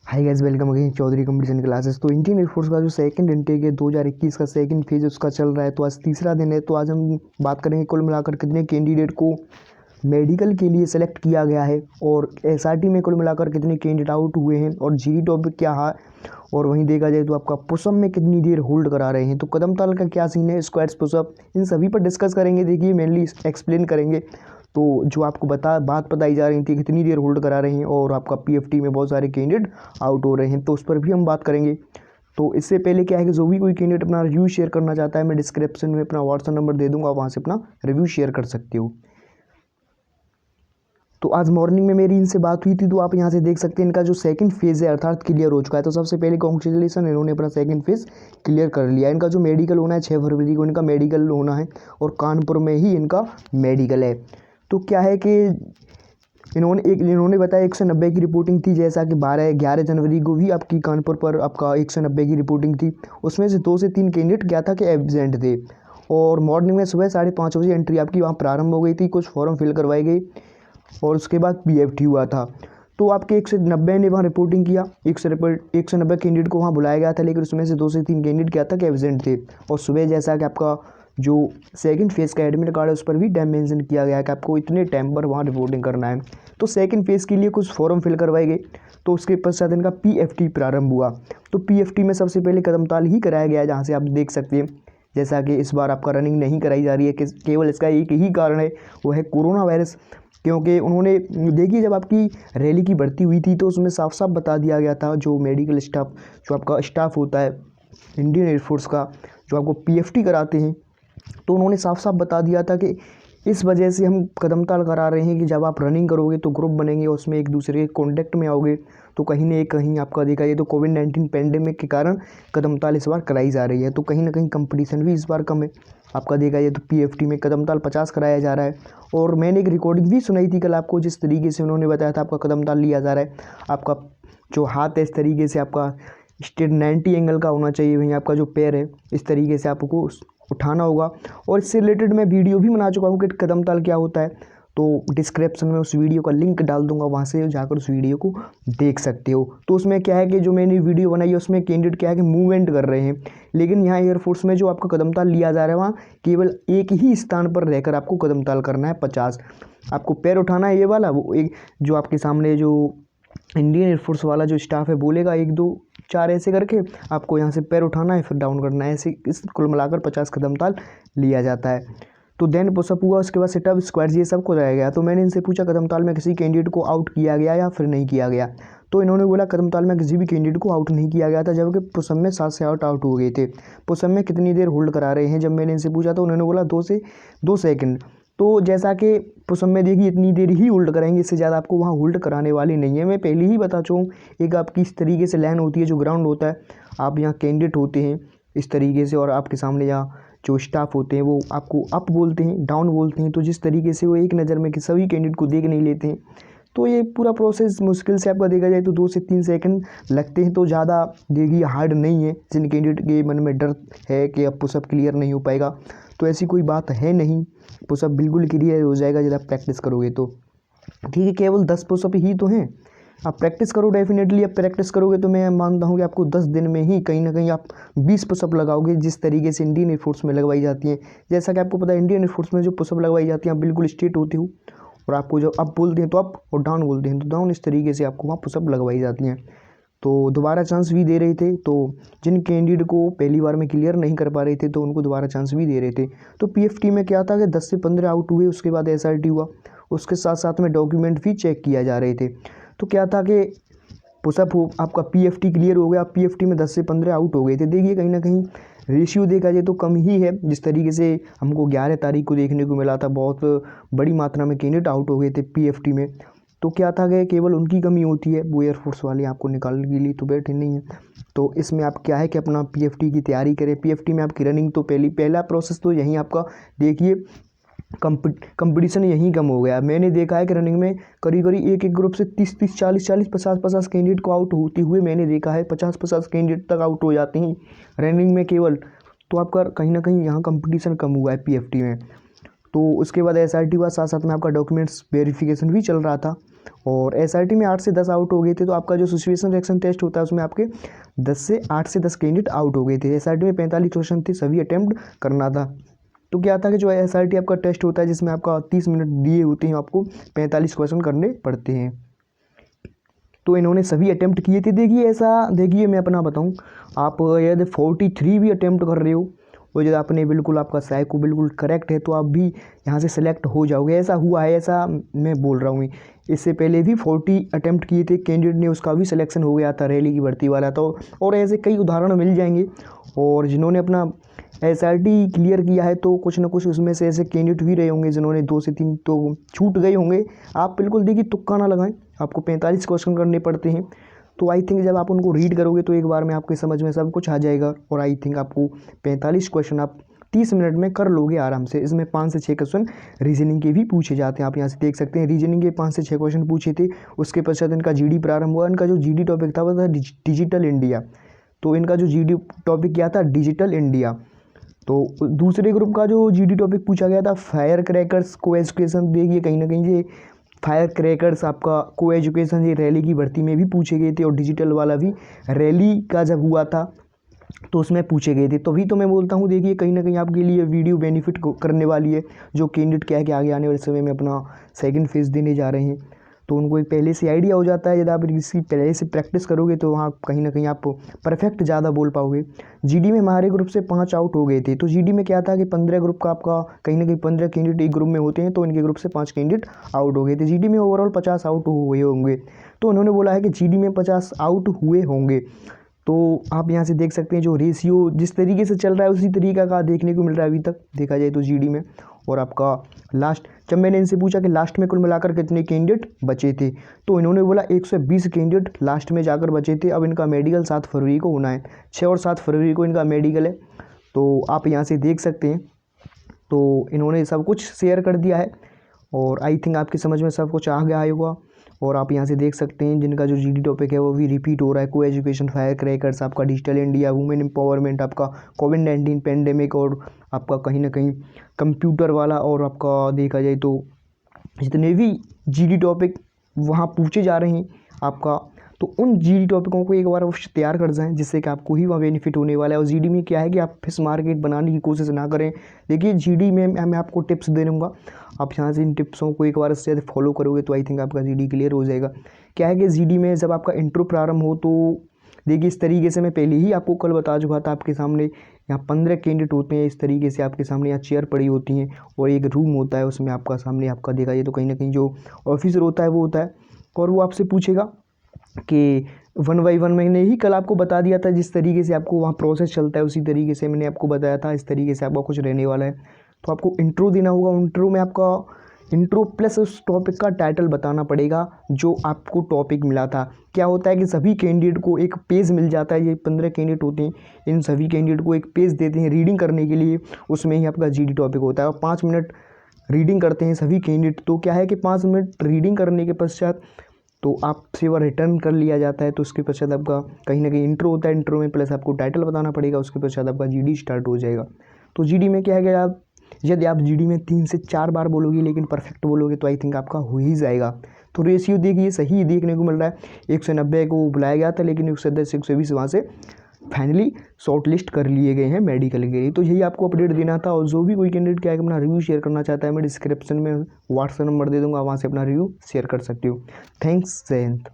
हाय guys, welcome again Chaudhary competition classes. तो Indian air force का जो सेकंड इनटेक है 2021 का सेकंड फेज उसका चल रहा है। तो आज तीसरा दिन है। तो आज हम बात करेंगे कुल मिलाकर कितने कैंडिडेट को मेडिकल के लिए सेलेक्ट किया गया है और एसआरटी में कुल मिलाकर कितने कैंडिडेट आउट हुए हैं और जीडी टॉपिक क्या है। और वहीं देखा जाए तो आपका पुशअप में कितनी देर होल्ड करा रहे हैं, तो कदम ताल का क्या सीन है, स्क्वाट्स पुशअप, इन सभी पर डिस्कस करेंगे। देखिए मेनली एक्सप्लेन करेंगे। तो जो आपको बात बताई जा रही थी कितनी देर होल्ड करा रहे हैं और आपका पीएफटी में बहुत सारे कैंडिडेट आउट हो रहे हैं, तो उस पर भी हम बात करेंगे। तो इससे पहले क्या है कि जो भी कोई कैंडिडेट अपना रिव्यू शेयर करना चाहता है, मैं डिस्क्रिप्शन में अपना व्हाट्सएप नंबर दे दूंगा, वहाँ से अपना रिव्यू शेयर कर सकते हो। तो आज मॉर्निंग में मेरी इनसे बात हुई थी, तो आप यहाँ से देख सकते हैं इनका जो सेकंड फेज़ है अर्थात क्लियर हो चुका है। तो सबसे पहले कॉन्ग्रेचुलेसन, इन्होंने अपना सेकंड फेज़ क्लियर कर लिया। इनका जो मेडिकल होना है 6 फरवरी को इनका मेडिकल होना है और कानपुर में ही इनका मेडिकल है। तो क्या है कि इन्होंने बताया 190 की रिपोर्टिंग थी, जैसा कि 11 जनवरी को भी आपकी कानपुर पर आपका 190 की रिपोर्टिंग थी। उसमें से 2 से 3 कैंडिडेट क्या था कि एब्सेंट थे और मॉर्निंग में सुबह 5:30 बजे एंट्री आपकी वहाँ प्रारंभ हो गई थी। कुछ फॉर्म फिल करवाए गए और उसके बाद पीएफटी हुआ था। तो आपके 190 ने वहाँ रिपोर्टिंग किया, 190 कैंडिडेट को वहाँ बुलाया गया था, लेकिन उसमें से 2 से 3 कैंडिडेट क्या था कि एब्सेंट थे। और सुबह जैसा कि आपका जो सेकंड फेज़ का एडमिट कार्ड है उस पर भी टाइम मेंशन किया गया है कि आपको इतने टाइम पर वहाँ रिपोर्टिंग करना है। तो सेकंड फेज़ के लिए कुछ फॉर्म फिल करवाए गए, तो उसके पश्चात इनका पीएफटी प्रारंभ हुआ। तो पीएफटी में सबसे पहले कदमताल ही कराया गया है, जहाँ से आप देख सकते हैं। जैसा कि इस बार आपका रनिंग नहीं कराई जा रही है, कि केवल इसका एक ही कारण है, वो है कोरोना वायरस। क्योंकि उन्होंने देखिए जब आपकी रैली की भर्ती हुई थी तो उसमें साफ साफ बता दिया गया था, जो मेडिकल स्टाफ, जो आपका स्टाफ होता है इंडियन एयरफोर्स का, जो आपको पीएफटी कराते हैं, तो उन्होंने साफ साफ बता दिया था कि इस वजह से हम कदमताल करा रहे हैं कि जब आप रनिंग करोगे तो ग्रुप बनेंगे, उसमें एक दूसरे के कॉन्टैक्ट में आओगे, तो कहीं ना कहीं आपका देखा जाए तो कोविड-19 पेंडेमिक के कारण कदमताल इस बार कराई जा रही है। तो कहीं ना कहीं कंपटीशन भी इस बार कम है। आपका देखा जाए तो पीएफटी में कदमताल 50 कराया जा रहा है। और मैंने एक रिकॉर्डिंग भी सुनाई थी कल आपको, जिस तरीके से उन्होंने बताया था आपका कदमताल लिया जा रहा है। आपका जो हाथ है इस तरीके से आपका स्ट्रेट 90 एंगल का होना चाहिए, वहीं आपका जो पैर है इस तरीके से आपको उठाना होगा। और इससे रिलेटेड मैं वीडियो भी बना चुका हूँ कि कदमताल क्या होता है, तो डिस्क्रिप्शन में उस वीडियो का लिंक डाल दूंगा, वहाँ से जाकर उस वीडियो को देख सकते हो। तो उसमें क्या है कि जो मैंने वीडियो बनाई है उसमें कैंडिडेट क्या है कि मूवमेंट कर रहे हैं, लेकिन यहाँ एयरफोर्स में जो आपका कदमताल लिया जा रहा है वहाँ केवल एक ही स्थान पर रहकर आपको कदमताल करना है 50। आपको पैर उठाना है ये वाला, वो एक जो आपके सामने जो इंडियन एयरफोर्स वाला जो स्टाफ है बोलेगा 1 2 4 ऐसे करके आपको यहाँ से पैर उठाना है, फिर डाउन करना है। ऐसे इस कुल मिलाकर 50 कदमताल लिया जाता है। तो देन पुशअप हुआ, उसके बाद सिटअप, स्क्वाट्स, ये सब को रह गया। तो मैंने इनसे पूछा कदमताल में किसी कैंडिडेट को आउट किया गया या फिर नहीं किया गया, तो इन्होंने बोला कदमताल में किसी भी कैंडिडेट को आउट नहीं किया गया था, जबकि पुशअप में 7 से 8 आउट हो गए थे। पुशअप में कितनी देर होल्ड करा रहे हैं, जब मैंने इनसे पूछा तो उन्होंने बोला 2 से 2 सेकंड। तो जैसा कि पुशअप में देखिए इतनी देर ही होल्ड कराएंगे, इससे ज़्यादा आपको वहाँ होल्ड कराने वाली नहीं है। मैं पहले ही बता चुका हूँ, एक आपकी इस तरीके से लाइन होती है, जो ग्राउंड होता है, आप यहाँ कैंडिडेट होते हैं इस तरीके से, और आपके सामने यहाँ जो स्टाफ होते हैं वो आपको अप बोलते हैं, डाउन बोलते हैं। तो जिस तरीके से वो एक नज़र में कि सभी कैंडिडेट को देख नहीं लेते हैं, तो ये पूरा प्रोसेस मुश्किल से आपका देखा जाए तो 2 से 3 सेकंड लगते हैं। तो ज़्यादा देखिए हार्ड नहीं है। जिन कैंडिडेट के मन में डर है कि अब पुशअप क्लियर नहीं हो पाएगा, तो ऐसी कोई बात है नहीं, पुशअप बिल्कुल क्लियर हो जाएगा जब आप प्रैक्टिस करोगे तो। ठीक है, केवल 10 पुशअप ही तो हैं, आप प्रैक्टिस करो डेफिनेटली। अब प्रैक्टिस करोगे तो मैं मानता हूँ कि आपको 10 दिन में ही कहीं ना कहीं आप 20 पुशअप लगाओगे, जिस तरीके से इंडियन एयरफोर्स में लगवाई जाती हैं। जैसा कि आपको पता है इंडियन एयरफोर्स में जो पुशअप लगवाई जाती हैं आप बिल्कुल स्ट्रेट होते हो, और आपको जब अप बोलते हैं तो अप, और डाउन बोलते हैं तो डाउन, इस तरीके से आपको वहाँ पुशअप लगवाई जाती हैं। तो दोबारा चांस भी दे रहे थे, तो जिन कैंडिडेट को पहली बार में क्लियर नहीं कर पा रहे थे तो उनको दोबारा चांस भी दे रहे थे। तो पीएफटी में क्या था कि 10 से 15 आउट हुए, उसके बाद एसआरटी हुआ, उसके साथ साथ में डॉक्यूमेंट भी चेक किया जा रहे थे। तो क्या था कि पुशअप हो, आपका पीएफटी क्लियर हो गया, पीएफटी में 10 से 15 आउट हो गए थे। देखिए कहीं ना कहीं रेशियो देखा जाए तो कम ही है, जिस तरीके से हमको 11 तारीख को देखने को मिला था, बहुत बड़ी मात्रा में कैंडिडेट आउट हो गए थे पीएफटी में। तो क्या था कि केवल उनकी कमी होती है, वो एयरफोर्स वाले आपको निकालने के लिए तो बैठे नहीं है। तो इसमें आप क्या है कि अपना पीएफटी की तैयारी करें। पीएफटी में आपकी रनिंग तो पहला प्रोसेस तो यहीं आपका देखिए कंपटीशन यहीं कम हो गया। मैंने देखा है कि रनिंग में करीब करीब एक ग्रुप से 30 40 40 50 कैंडिडेट को आउट होते हुए मैंने देखा है। 50 कैंडिडेट तक आउट हो जाते हैं रनिंग में केवल। तो आपका कहीं ना कहीं यहाँ कंपटीशन कम हुआ है पीएफटी में। तो उसके बाद एसआरटी हुआ, साथ साथ में आपका डॉक्यूमेंट्स वेरिफिकेशन भी चल रहा था। और SRT में 8 से 10 आउट हो गए थे। तो आपका जो सिचुएशन रिएक्शन टेस्ट होता है उसमें आपके 8 से 10 कैंडिडेट आउट हो गए थे। SRT में 45 क्वेश्चन थे, सभी अटेम्प्ट करना था। तो क्या था कि जो SRT आपका टेस्ट होता है जिसमें आपका 30 मिनट दिए होते हैं, आपको 45 क्वेश्चन करने पड़ते हैं। तो इन्होंने सभी अटेम्प्ट किए थे। देखिए मैं अपना बताऊं, आप यदि 43 भी अटेम्प्ट कर रहे हो और यदि आपने बिल्कुल आपका साइको बिल्कुल करेक्ट है तो आप भी यहाँ से सेलेक्ट हो जाओगे। ऐसा हुआ है, ऐसा मैं बोल रहा हूँ। इससे पहले भी 40 अटेम्प्ट किए थे कैंडिडेट ने, उसका भी सिलेक्शन हो गया था रैली की भर्ती वाला। तो और ऐसे कई उदाहरण मिल जाएंगे। और जिन्होंने अपना SRT क्लियर किया है तो कुछ ना कुछ उसमें से ऐसे कैंडिडेट भी रहे होंगे जिन्होंने 2 से 3 तो छूट गए होंगे। आप बिल्कुल देखिए तुक्का ना लगाएं, आपको 45 क्वेश्चन करने पड़ते हैं। तो आई थिंक जब आप उनको रीड करोगे तो एक बार में आपके समझ में सब कुछ आ जाएगा। और आई थिंक आपको 45 क्वेश्चन आप 30 मिनट में कर लोगे आराम से। इसमें 5 से 6 क्वेश्चन रीजनिंग के भी पूछे जाते हैं। आप यहाँ से देख सकते हैं रीजनिंग के 5 से 6 क्वेश्चन पूछे थे। उसके पश्चात इनका GD प्रारंभ हुआ। इनका जो GD टॉपिक था वो था डिजिटल इंडिया। तो इनका जो GD टॉपिक क्या था, डिजिटल इंडिया। तो दूसरे ग्रुप का जो GD टॉपिक पूछा गया था फायर क्रैकर्स को एजुकेशन। देखिए कहीं ना कहीं ये फायर क्रैकर्स आपका को एजुकेशन ये रैली की भर्ती में भी पूछे गए थे। और डिजिटल वाला भी रैली का जब हुआ था तो उसमें पूछे गए थे। तभी तो मैं बोलता हूँ देखिए कहीं ना कहीं आपके लिए वीडियो बेनिफिट करने वाली है। जो कैंडिडेट क्या है कि आगे आने वाले समय में अपना सेकंड फेज देने जा रहे हैं तो उनको एक पहले से आइडिया हो जाता है। यदि आप इसकी पहले से प्रैक्टिस करोगे तो वहाँ कहीं ना कहीं आप परफेक्ट ज़्यादा बोल पाओगे। GD में हमारे ग्रुप से 5 आउट हो गए थे। तो GD में क्या था कि 15 ग्रुप का आपका कहीं ना कहीं 15 कैंडिडेट एक ग्रुप में होते हैं। तो इनके ग्रुप से 5 कैंडिडेट आउट हो गए थे। GD में ओवरऑल 50 आउट हुए होंगे। तो उन्होंने बोला है कि GD में 50 आउट हुए होंगे। तो आप यहाँ से देख सकते हैं जो रेशियो जिस तरीके से चल रहा है उसी तरीका का देखने को मिल रहा है अभी तक देखा जाए तो GD में। और आपका लास्ट जब मैंने इनसे पूछा कि लास्ट में कुल मिलाकर कितने कैंडिडेट बचे थे तो इन्होंने बोला 120 कैंडिडेट लास्ट में जाकर बचे थे। अब इनका मेडिकल 7 फरवरी को होना है, 6 और 7 फरवरी को इनका मेडिकल है। तो आप यहाँ से देख सकते हैं। तो इन्होंने सब कुछ शेयर कर दिया है और आई थिंक आपकी समझ में सब कुछ आ गया होगा। और आप यहाँ से देख सकते हैं जिनका जो GD टॉपिक है वो भी रिपीट हो रहा है। को एजुकेशन, फायर क्रैकर्स, आपका डिजिटल इंडिया, वुमेन एम्पावरमेंट, आपका कोविड-19 पेंडेमिक और आपका कहीं ना कहीं कंप्यूटर वाला। और आपका देखा जाए तो जितने भी GD टॉपिक वहाँ पूछे जा रहे हैं आपका, तो उन GD टॉपिकों को एक बार अवश्य तैयार कर जाएं जिससे कि आपको ही वहाँ बेनिफिट होने वाला है। और GD में क्या है कि आप फिश मार्केट बनाने की कोशिश ना करें। देखिए GD में मैं आपको टिप्स दे दूँगा, आप यहाँ से इन टिप्सों को एक बार इससे फॉलो करोगे तो आई थिंक आपका GD क्लियर हो जाएगा। क्या है कि GD में जब आपका इंट्रो प्रारंभ हो तो देखिए इस तरीके से मैं पहले ही आपको कल बता चुका था। आपके सामने यहाँ 15 कैंडिडेट होते हैं। इस तरीके से आपके सामने यहाँ चेयर पड़ी होती हैं और एक रूम होता है उसमें आपका सामने आपका देखा जाए तो कहीं ना कहीं जो ऑफिसर होता है वो होता है और वो आपसे पूछेगा कि 1 बाई 1 मैंने ही कल आपको बता दिया था जिस तरीके से आपको वहाँ प्रोसेस चलता है उसी तरीके से मैंने आपको बताया था। इस तरीके से आपका कुछ रहने वाला है। तो आपको इंट्रो देना होगा। इंट्रो में आपका इंट्रो प्लस उस टॉपिक का टाइटल बताना पड़ेगा जो आपको टॉपिक मिला था। क्या होता है कि सभी कैंडिडेट को एक पेज मिल जाता है। ये 15 कैंडिडेट होते हैं, इन सभी कैंडिडेट को एक पेज देते हैं रीडिंग करने के लिए। उसमें ही आपका GD टॉपिक होता है और 5 मिनट रीडिंग करते हैं सभी कैंडिडेट। तो क्या है कि 5 मिनट रीडिंग करने के पश्चात तो आपसे वह रिटर्न कर लिया जाता है। तो उसके पश्चात आपका कहीं ना कहीं इंट्रो होता है। इंट्रो में प्लस आपको टाइटल बताना पड़ेगा। उसके पश्चात आपका GD स्टार्ट हो जाएगा। तो GD में क्या है कि आप यदि आप GD में 3 से 4 बार बोलोगे लेकिन परफेक्ट बोलोगे तो आई थिंक आपका हो ही जाएगा। तो रेशियो देखिए सही देखने को मिल रहा है। 190 को बुलाया गया था लेकिन 110 120 वहाँ से फाइनली शॉर्ट लिस्ट कर लिए गए हैं मेडिकल के लिए। तो यही आपको अपडेट देना था। और जो भी कोई कैंडिडेट क्या है अपना रिव्यू शेयर करना चाहता है मैं डिस्क्रिप्शन में व्हाट्सएप नंबर दे दूँगा, वहाँ से अपना रिव्यू शेयर कर सकते हो। थैंक्स, जय हिंद।